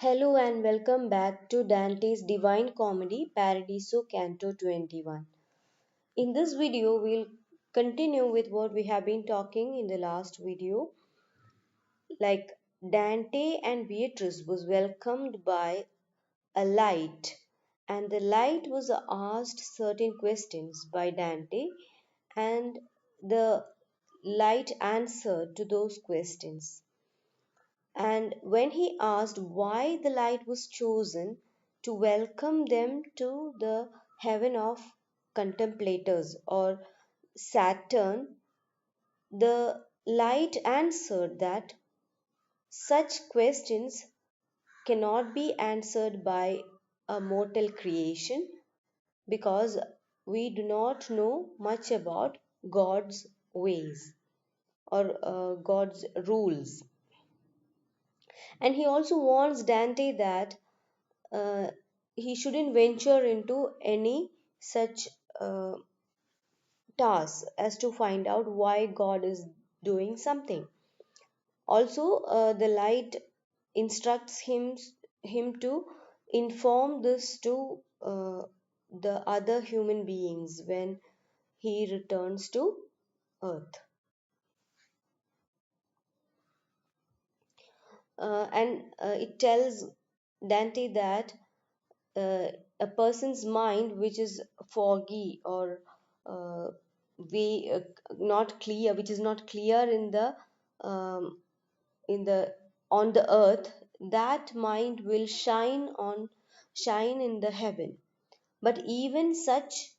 Hello and welcome back to Dante's Divine Comedy Paradiso Canto 21. In this video, we'll continue with what we have been talking in the last video. Like Dante and Beatrice was welcomed by a light, and the light was asked certain questions by Dante, and the light answered to those questions. And when he asked why the light was chosen to welcome them to the heaven of contemplators or Saturn, the light answered that such questions cannot be answered by a mortal creation because we do not know much about God's ways or God's rules. And he also warns Dante that uh, he shouldn't venture into any such uh, task as to find out why God is doing something. Also, the light instructs him to inform this to the other human beings when he returns to Earth. And it tells Dante that uh, a person's mind which is foggy or uh, we not clear, which is not clear um, in the on the earth, that mind will shine in the heaven. But even such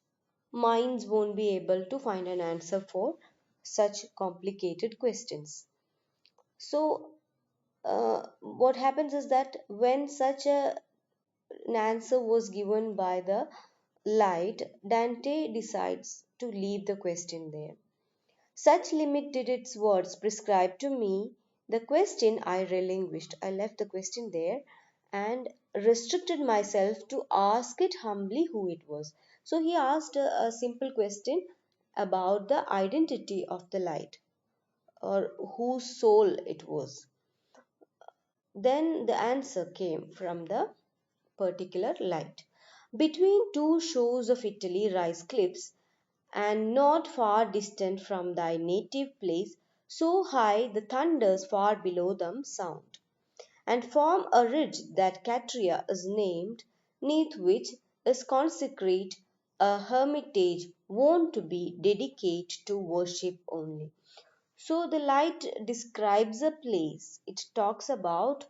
minds won't be able to find an answer for such complicated questions. So what happens is that when such an answer was given by the light, Dante decides to leave the question there. Such limit did its words prescribe to me, the question I relinquished. I left the question there and restricted myself to ask it humbly who it was. So he asked a simple question about the identity of the light or whose soul it was. Then the answer came from the particular light. Between two shores of Italy rise cliffs, and not far distant from thy native place, so high the thunders far below them sound, and form a ridge that Catria is named, neath which is consecrate a hermitage wont to be dedicated to worship only. So the light describes a place. It talks about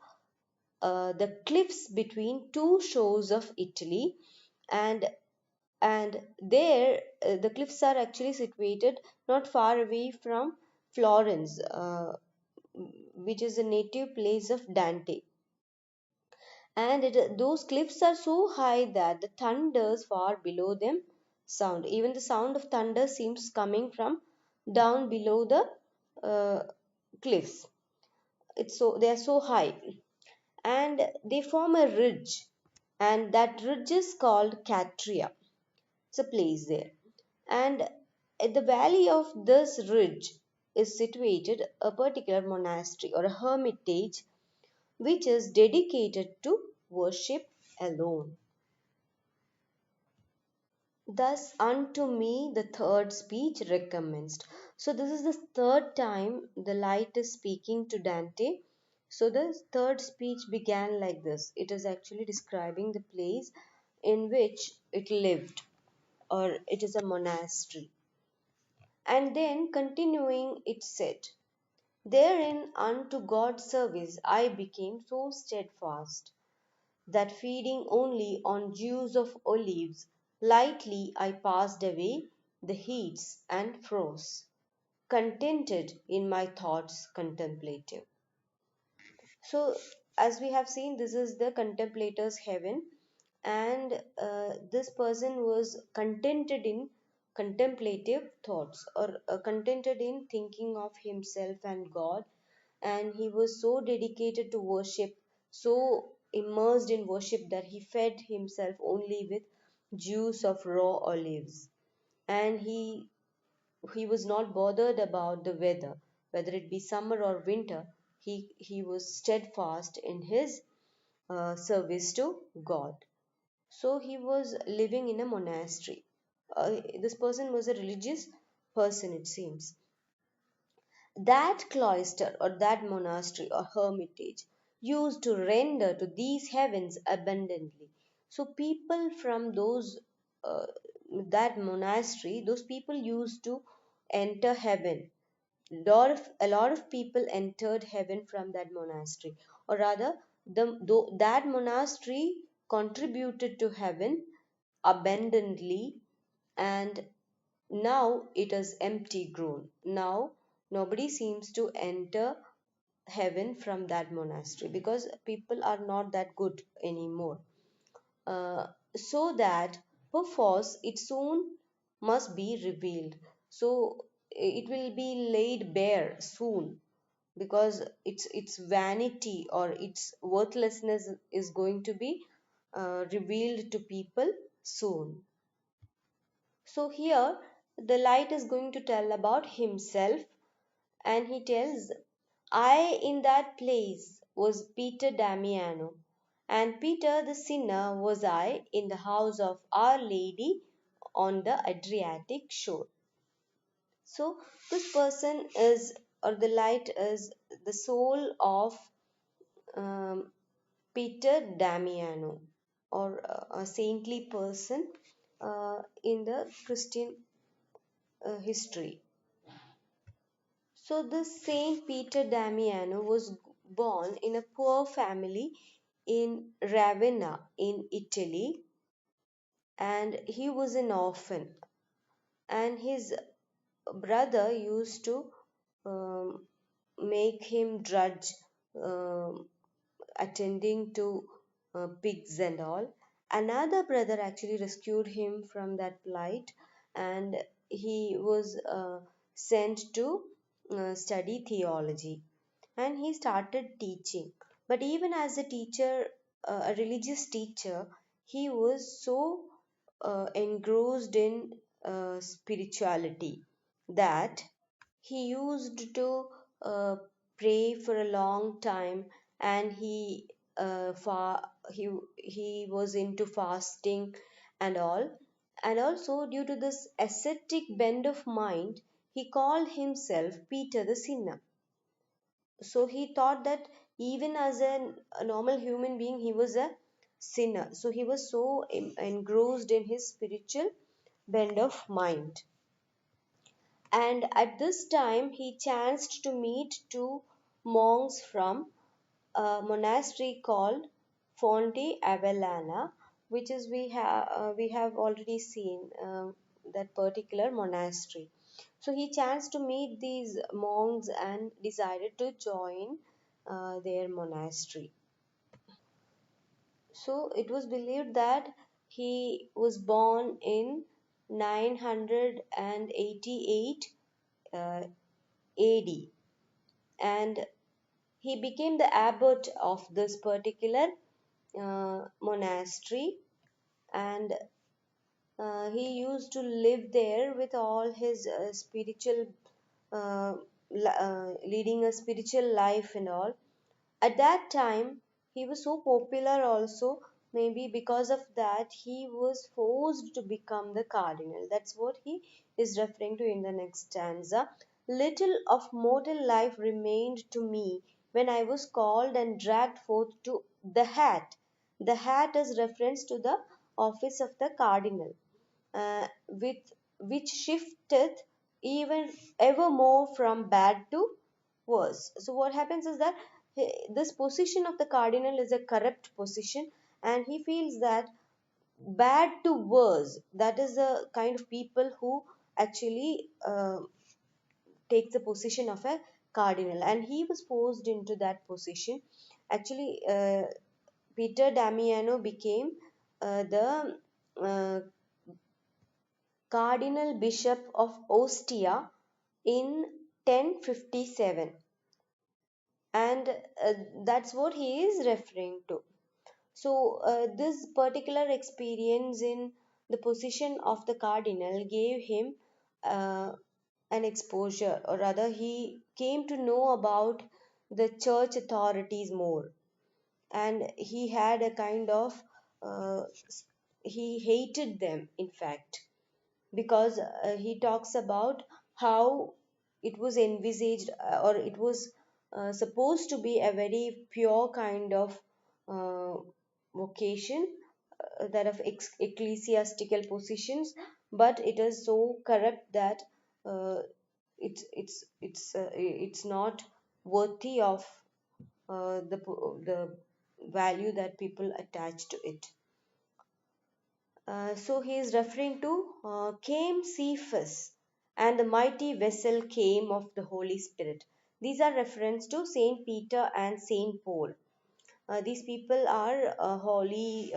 the cliffs between two shores of Italy, and there the cliffs are actually situated not far away from Florence, which is a native place of Dante. And those cliffs are so high that the thunders far below them sound. Even the sound of thunder seems coming from down below the uh, cliffs. It's so they are so high, and they form a ridge, and that ridge is called Catria. It's a place there. And at the valley of this ridge is situated a particular monastery or a hermitage which is dedicated to worship alone. Thus unto me the third speech recommenced. So this is the third time the light is speaking to Dante. So the third speech began like this. It is actually describing the place in which it lived, or it is a monastery. And then continuing it said, therein unto God's service I became so steadfast, that feeding only on juice of olives, lightly I passed away the heats and frosts, contented in my thoughts contemplative. So, as we have seen, this is the contemplator's heaven, and this person was contented in contemplative thoughts or contented in thinking of himself and God, and he was so dedicated to worship, so immersed in worship that he fed himself only with juice of raw olives, and he was not bothered about the weather, whether it be summer or winter. He was steadfast in his service to God. So he was living in a monastery. This person was a religious person, it seems. That cloister or that monastery or hermitage used to render to these heavens abundantly. So people from those uh, that monastery, those people used to enter heaven. A lot of people entered heaven from that monastery, or rather, that monastery contributed to heaven abundantly, and now it is empty grown. Now nobody seems to enter heaven from that monastery because people are not that good anymore. uh, so that perforce it soon must be revealed. So it will be laid bare soon, because its vanity or its worthlessness is going to be revealed to people soon. So here the light is going to tell about himself, and he tells, I in that place was Peter Damiano, and Peter the sinner was I in the house of Our Lady on the Adriatic shore. So this person is, or the light is, the soul of um, Peter Damiano, or a saintly person in the Christian history. So this Saint Peter Damiano was born in a poor family in Ravenna in Italy, and he was an orphan, and his brother used to um, make him drudge, um, attending to pigs and all. Another brother actually rescued him from that plight, and he was sent to study theology, and he started teaching. But even as a teacher, a religious teacher, he was so engrossed in spirituality that he used to uh, pray for a long time, and he was into fasting and all. And also, due to this ascetic bend of mind, he called himself Peter the sinner. So he thought that even as a normal human being, he was a sinner. So he was so engrossed in his spiritual bend of mind. And at this time, he chanced to meet two monks from a monastery called Fonte Avellana, which is we have already seen that particular monastery. So he chanced to meet these monks and decided to join their monastery. So it was believed that he was born in 988 uh, AD, and he became the abbot of this particular monastery, and he used to live there with all his spiritual uh, leading a spiritual life and all. At that time, he was so popular also, maybe because of that, he was forced to become the cardinal. That's what he is referring to in the next stanza. Little of mortal life remained to me when I was called and dragged forth to the hat. The hat is reference to the office of the cardinal, with which shifteth even evermore from bad to worse. So what happens is that this position of the cardinal is a corrupt position, and he feels that bad to worse, that is the kind of people who actually take the position of a cardinal, and he was forced into that position. Actually, Peter Damiano became the uh, Cardinal Bishop of Ostia in 1057, and that's what he is referring to. So, this particular experience in the position of the cardinal gave him uh, an exposure, or rather, he came to know about the church authorities more. and he had a kind of uh, he hated them, in fact, because he talks about how it was envisaged, or it was supposed to be a very pure kind of uh, vocation, that of ecclesiastical positions, but it is so corrupt that uh, it's not worthy of the value that people attach to it. So he is referring to came Cephas, and the mighty vessel came of the Holy Spirit. These are reference to Saint Peter and Saint Paul. These people are holy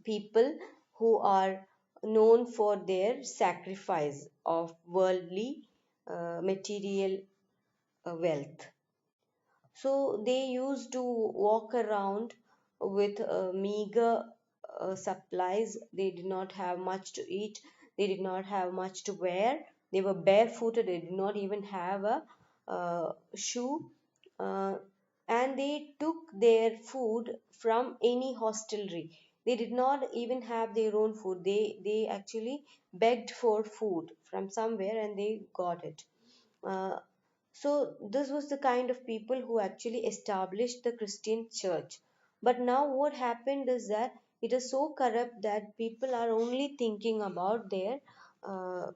people who are known for their sacrifice of worldly material wealth. So they used to walk around with meager supplies. They did not have much to eat, they did not have much to wear, they were barefooted, they did not even have a shoe, uh, and they took their food from any hostelry. They did not even have their own food. They actually begged for food from somewhere and they got it. Uh, so this was the kind of people who actually established the Christian church. But now what happened is that it is so corrupt that people are only thinking about their uh,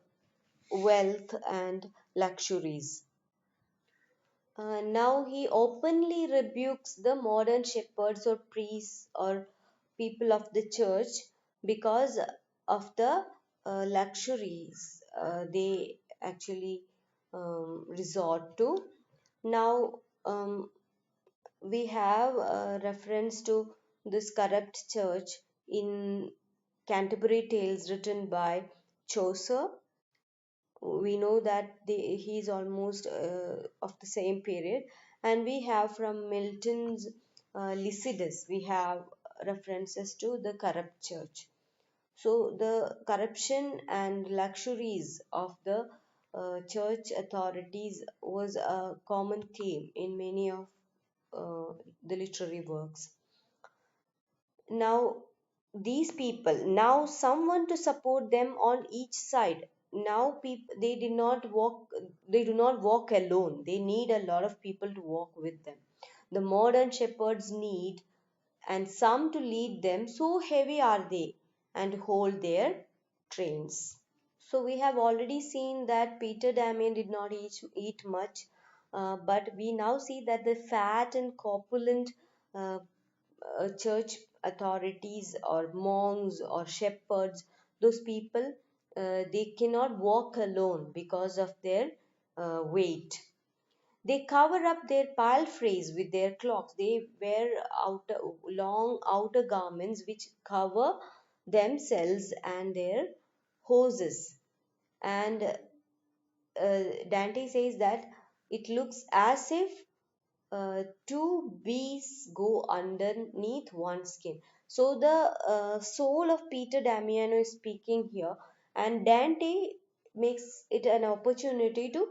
wealth and luxuries. Now he openly rebukes the modern shepherds or priests or people of the church because of the luxuries they actually resort to. Now we have a reference to this corrupt church in Canterbury Tales written by Chaucer. We know that he is almost of the same period, and we have from Milton's Lycidas, we have references to the corrupt church. So the corruption and luxuries of the church authorities was a common theme in many of the literary works. Now these people, now someone to support them on each side. Now people, they do not walk alone, they need a lot of people to walk with them. The modern shepherds need and some to lead them, so heavy are they, and hold their trains. So we have already seen that Peter Damian did not eat much, but we now see that the fat and corpulent uh, church authorities or monks or shepherds, those people, they cannot walk alone because of their weight. They cover up their palfreys with their cloaks. They wear long outer garments which cover themselves and their horses. And Dante says that it looks as if two beasts go underneath one skin. So the soul of Peter Damiano is speaking here, and Dante makes it an opportunity to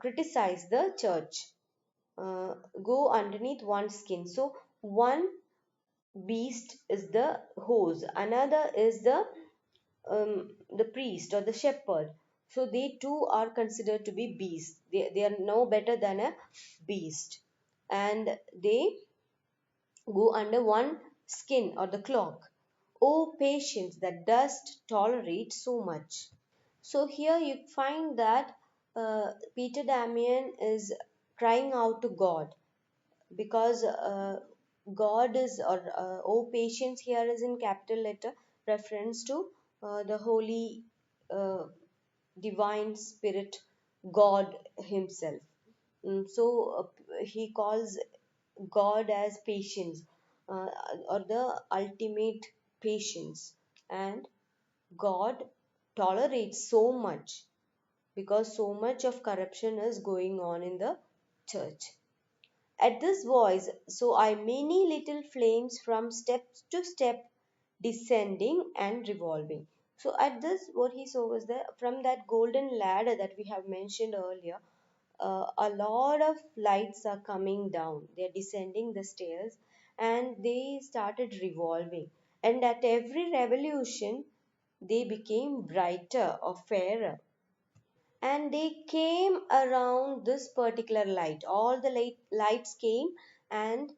criticize the church. Go underneath one skin. So one beast is the hose, another is the priest or the shepherd. So they too are considered to be beasts. They are no better than a beast, and they go under one skin or the cloak. Oh, patience that dost tolerate so much. So here you find that Peter Damian is crying out to God because God is, or oh, patience here is in capital letter, reference to the Holy Divine Spirit, God Himself. He calls God as patience, uh, or the ultimate patience, and God tolerates so much because so much of corruption is going on in the church. At this voice, so I many little flames from step to step descending and revolving. So at this, what he saw was that from that golden ladder that we have mentioned earlier, a lot of lights are coming down. They're descending the stairs and they started revolving. And at every revolution, they became brighter or fairer, and they came around this particular light. All the lights came and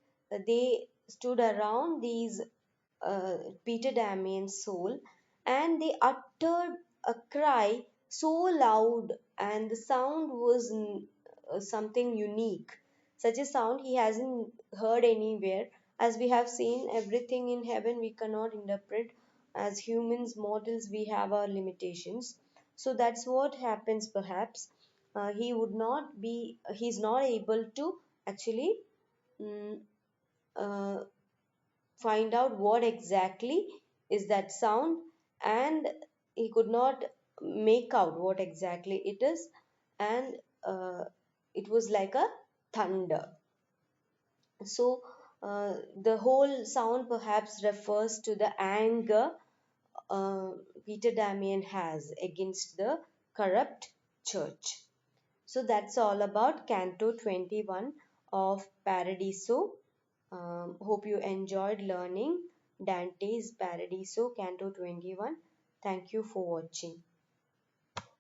they stood around these Peter Damien's soul, and they uttered a cry so loud, and the sound was something unique. Such a sound he hasn't heard anywhere. As we have seen, everything in heaven we cannot interpret. As humans, mortals, we have our limitations. So that's what happens perhaps. He's not able to actually mm, uh, find out what exactly is that sound, and he could not make out what exactly it is, and uh, it was like a thunder. So the whole sound perhaps refers to the anger uh, Peter Damien has against the corrupt church. So that's all about Canto 21 of Paradiso. Hope you enjoyed learning Dante's Paradiso, Canto 21. Thank you for watching.